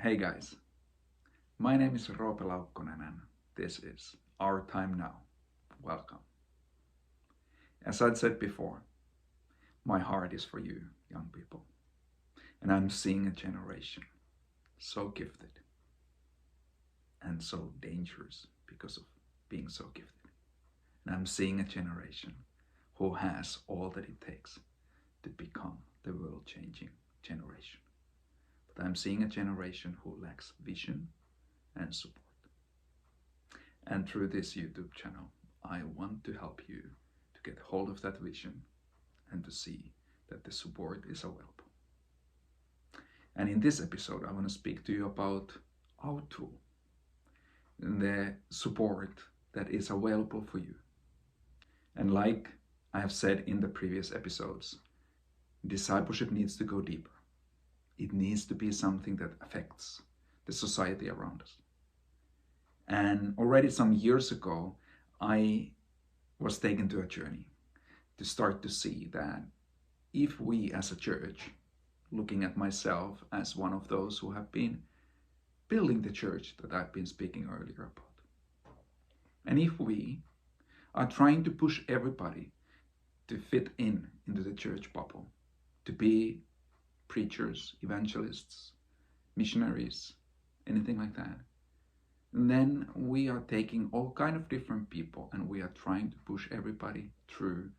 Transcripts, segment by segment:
Hey guys, my name is Roope Laukkonen and this is Our Time Now. Welcome. As I'd said before, my heart is for you, young people. And I'm seeing a generation so gifted and so dangerous because of being so gifted. And I'm seeing a generation who has all that it takes to become the world-changing generation. But I'm seeing a generation who lacks vision and support. And through this YouTube channel, I want to help you to get hold of that vision and to see that the support is available. And in this episode, I want to speak to you about our tool, the support that is available for you. And like I have said in the previous episodes, discipleship needs to go deeper. It needs to be something that affects the society around us. And already some years ago, I was taken to a journey to start to see that if we as a church, looking at myself as one of those who have been building the church that I've been speaking earlier about, and if we are trying to push everybody to fit into the church bubble, to be preachers, evangelists, missionaries, anything like that, and then we are taking all kind of different people and we are trying to push everybody through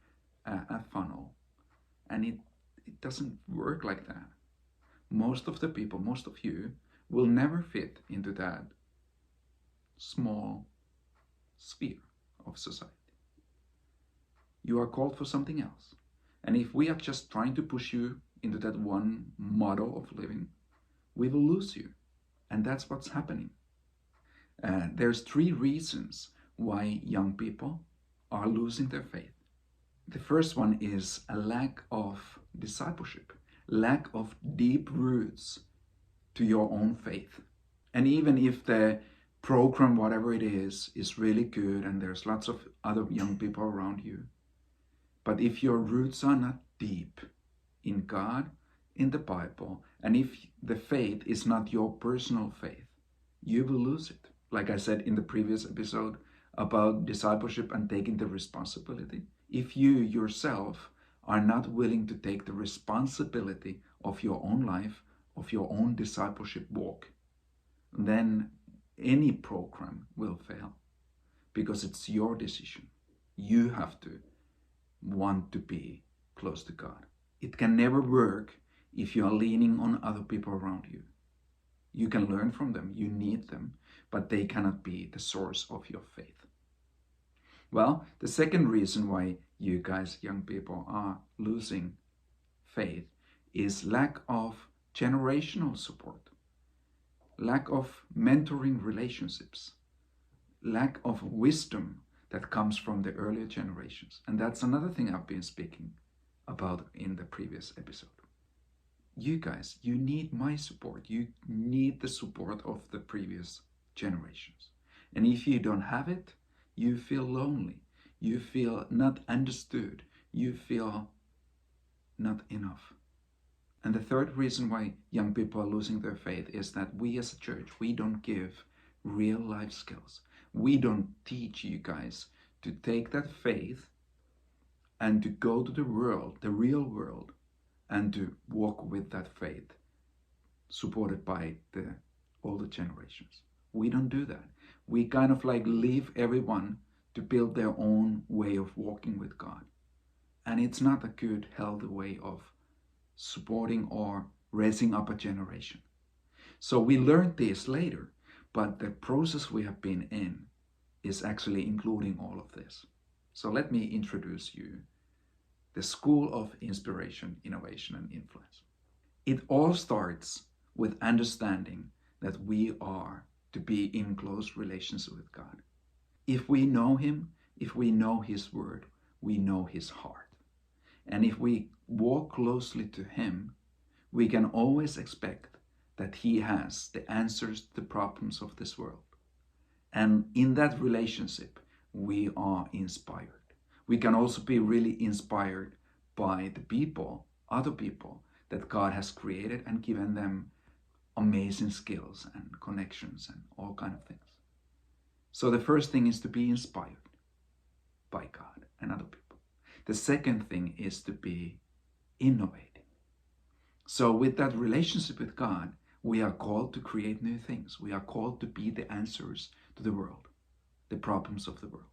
a funnel. And it doesn't work like that. Most of the people, most of you, will never fit into that small sphere of society. You are called for something else. And if we are just trying to push you into that one model of living, we will lose you. And that's what's happening. There's 3 reasons why young people are losing their faith. The first one is a lack of discipleship, lack of deep roots to your own faith. And even if the program, whatever it is really good and there's lots of other young people around you, but if your roots are not deep in God, in the Bible, and if the faith is not your personal faith, you will lose it. Like I said in the previous episode about discipleship and taking the responsibility. If you yourself are not willing to take the responsibility of your own life, of your own discipleship walk, then any program will fail because it's your decision. You have to want to be close to God. It can never work if you are leaning on other people around you. You can learn from them, you need them, but they cannot be the source of your faith. Well, the second reason why you guys, young people, are losing faith is lack of generational support, lack of mentoring relationships, lack of wisdom that comes from the earlier generations. And that's another thing I've been speaking about in the previous episode. You guys, you need my support. You need the support of the previous generations. And if you don't have it, you feel lonely. You feel not understood. You feel not enough. And the third reason why young people are losing their faith is that we as a church, we don't give real life skills. We don't teach you guys to take that faith and to go to the world, the real world, and to walk with that faith supported by the older generations. We don't do that. We kind of like leave everyone to build their own way of walking with God. And it's not a good, healthy way of supporting or raising up a generation. So we learned this later, but the process we have been in is actually including all of this. So let me introduce you the School of Inspiration, Innovation, and Influence. It all starts with understanding that we are to be in close relationship with God. If we know Him, if we know His Word, we know His heart. And if we walk closely to Him, we can always expect that He has the answers to the problems of this world. And in that relationship, we are inspired. We can also be really inspired by the people, other people that God has created and given them amazing skills and connections and all kind of things. So the first thing is to be inspired by God and other people. The second thing is to be innovating. So with that relationship with God, we are called to create new things. We are called to be the answers to the world, the problems of the world.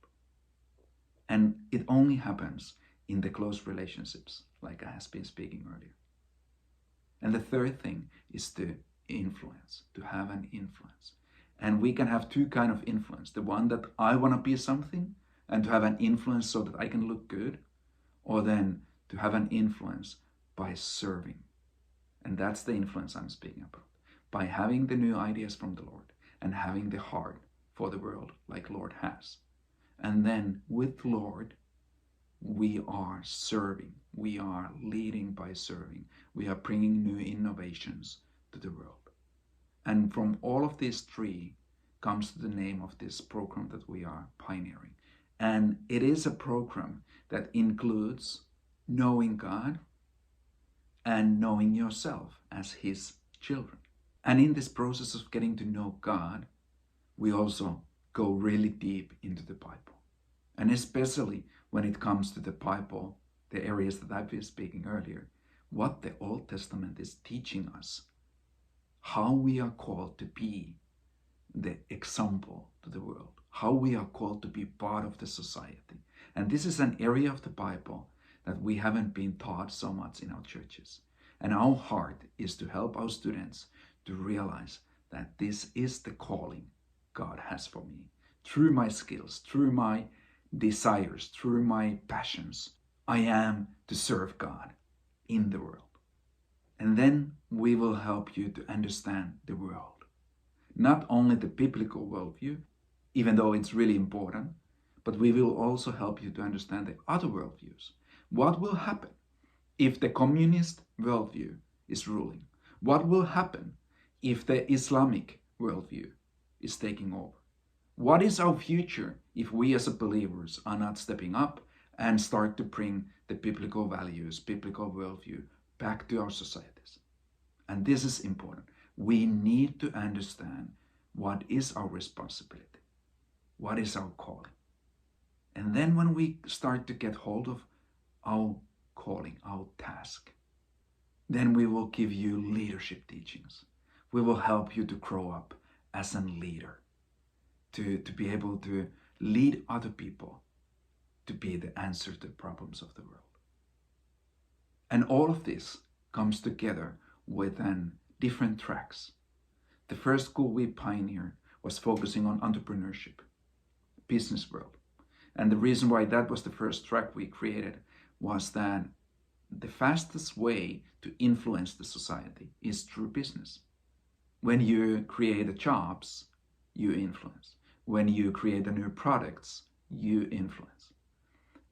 And it only happens in the close relationships, like I have been speaking earlier. And the third thing is to influence, to have an influence. And we can have two kinds of influence. The one that I want to be something and to have an influence so that I can look good, or then to have an influence by serving. And that's the influence I'm speaking about. By having the new ideas from the Lord and having the heart for the world like Lord has. And then with Lord, we are serving. We are leading by serving. We are bringing new innovations to the world. And from all of these three comes the name of this program that we are pioneering. And it is a program that includes knowing God and knowing yourself as His children. And in this process of getting to know God, we also go really deep into the Bible. And especially when it comes to the Bible, the areas that I've been speaking earlier, what the Old Testament is teaching us, how we are called to be the example to the world, how we are called to be part of the society. And this is an area of the Bible that we haven't been taught so much in our churches. And our heart is to help our students to realize that this is the calling God has for me. Through my skills, through my desires, through my passions, I am to serve God in the world. And then we will help you to understand the world. Not only the biblical worldview, even though it's really important, but we will also help you to understand the other worldviews. What will happen if the communist worldview is ruling? What will happen if the Islamic worldview is taking over? What is our future if we as believers are not stepping up and start to bring the biblical values, biblical worldview back to our societies? And this is important. We need to understand what is our responsibility, what is our calling. And then when we start to get hold of our calling, our task, then we will give you leadership teachings. We will help you to grow up as a leader, to be able to lead other people to be the answer to the problems of the world. And all of this comes together within different tracks. The first school we pioneered was focusing on entrepreneurship, business world. And the reason why that was the first track we created was that the fastest way to influence the society is through business. When you create jobs, you influence. When you create the new products, you influence.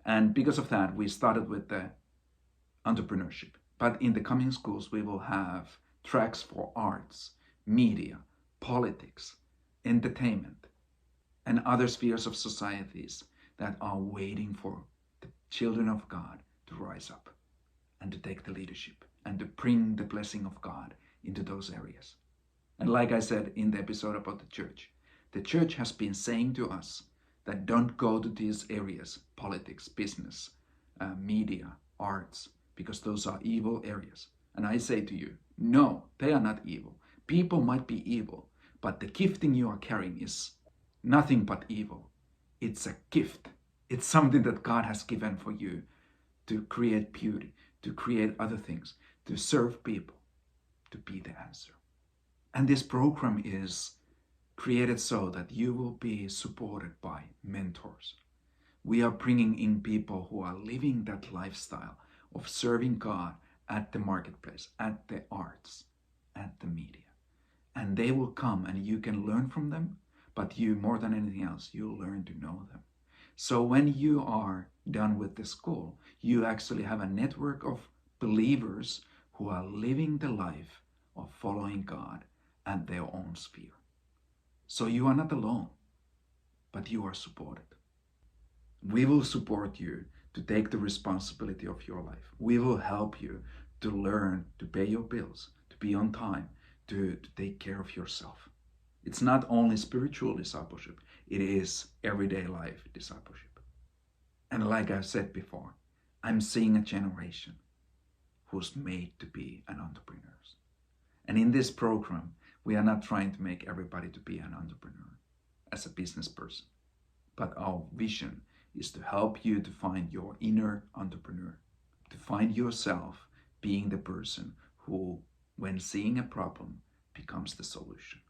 And because of that, we started with the entrepreneurship. But in the coming schools, we will have tracks for arts, media, politics, entertainment, and other spheres of societies that are waiting for the children of God to rise up and to take the leadership and to bring the blessing of God into those areas. And like I said in the episode about the church has been saying to us that don't go to these areas, politics, business, media, arts, because those are evil areas. And I say to you, no, they are not evil. People might be evil, but the gifting you are carrying is nothing but evil. It's a gift. It's something that God has given for you to create beauty, to create other things, to serve people, to be the answer. And this program is created so that you will be supported by mentors. We are bringing in people who are living that lifestyle of serving God at the marketplace, at the arts, at the media. And they will come and you can learn from them, but you, more than anything else, you'll learn to know them. So when you are done with the school, you actually have a network of believers who are living the life of following God at their own sphere. So you are not alone, but you are supported. We will support you to take the responsibility of your life. We will help you to learn to pay your bills, to be on time, to take care of yourself. It's not only spiritual discipleship, it is everyday life discipleship. And like I've said before, I'm seeing a generation who's made to be an entrepreneur. And in this program, we are not trying to make everybody to be an entrepreneur as a business person. But our vision is to help you to find your inner entrepreneur, to find yourself being the person who, when seeing a problem, becomes the solution.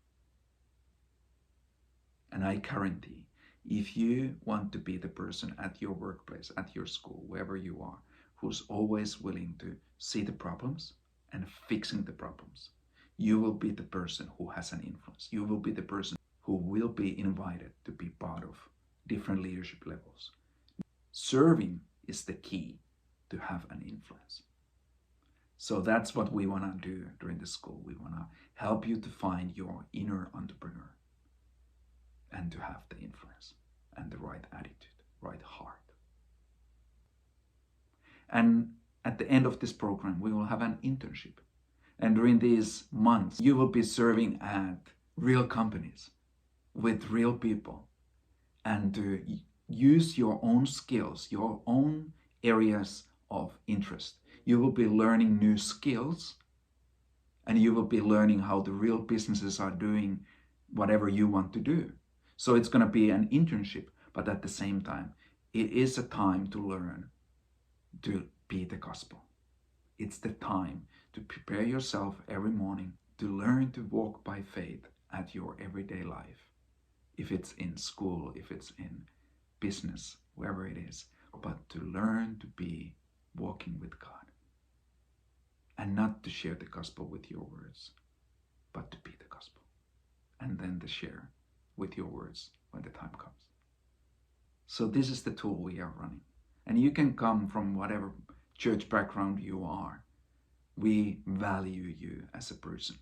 And I guarantee, if you want to be the person at your workplace, at your school, wherever you are, who's always willing to see the problems and fixing the problems, you will be the person who has an influence. You will be the person who will be invited to be part of different leadership levels. Serving is the key to have an influence. So that's what we want to do during the school. We want to help you to find your inner entrepreneur and to have the influence and the right attitude, right heart. And at the end of this program, we will have an internship. And during these months, you will be serving at real companies with real people and to use your own skills, your own areas of interest. You will be learning new skills and you will be learning how the real businesses are doing whatever you want to do. So it's going to be an internship, but at the same time, it is a time to learn to be the gospel. It's the time to prepare yourself every morning to learn to walk by faith at your everyday life. If it's in school, if it's in business, wherever it is, but to learn to be walking with God. And not to share the gospel with your words, but to be the gospel. And then to share with your words when the time comes. So this is the tool we are running. And you can come from whatever church background you are. We value you as a person.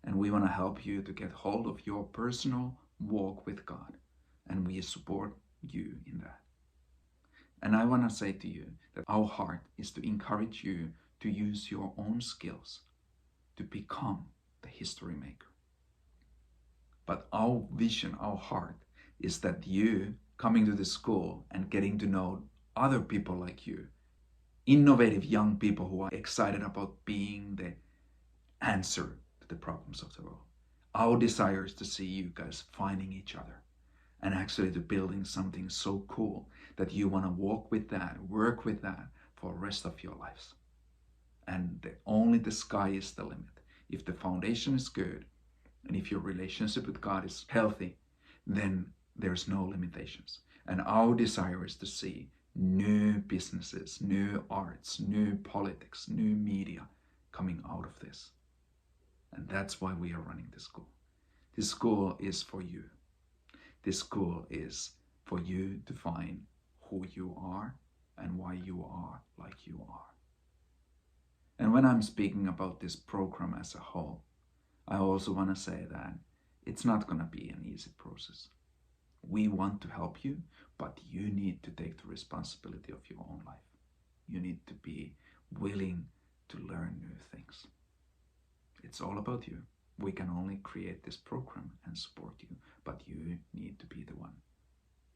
And we want to help you to get hold of your personal walk with God. And we support you in that. And I want to say to you that our heart is to encourage you to use your own skills to become the history maker. But our vision, our heart, is that you coming to the school and getting to know other people like you, innovative young people who are excited about being the answer to the problems of the world. Our desire is to see you guys finding each other and actually to building something so cool that you want to walk with that, work with that for the rest of your lives. And only the sky is the limit. If the foundation is good, and if your relationship with God is healthy, then there's no limitations. And our desire is to see new businesses, new arts, new politics, new media coming out of this. And that's why we are running this school. This school is for you. This school is for you to find who you are and why you are like you are. And when I'm speaking about this program as a whole, I also want to say that it's not going to be an easy process. We want to help you, but you need to take the responsibility of your own life. You need to be willing to learn new things. It's all about you. We can only create this program and support you, but you need to be the one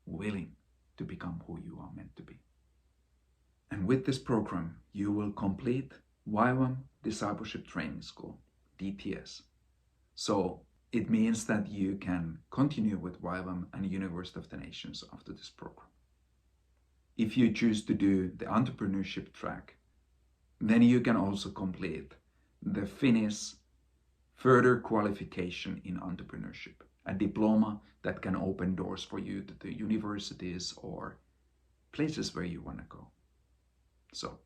willing to become who you are meant to be. And with this program, you will complete YWAM Discipleship Training School, DTS. So it means that you can continue with YWAM and University of the Nations after this program. If you choose to do the entrepreneurship track, then you can also complete the Finnish further qualification in entrepreneurship, a diploma that can open doors for you to the universities or places where you want to go. So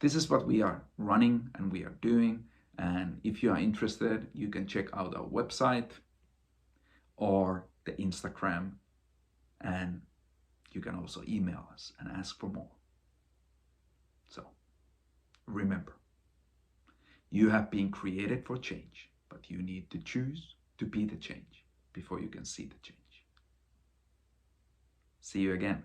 this is what we are running and we are doing. And if you are interested, you can check out our website or the Instagram, and you can also email us and ask for more. So remember, you have been created for change, but you need to choose to be the change before you can see the change. See you again.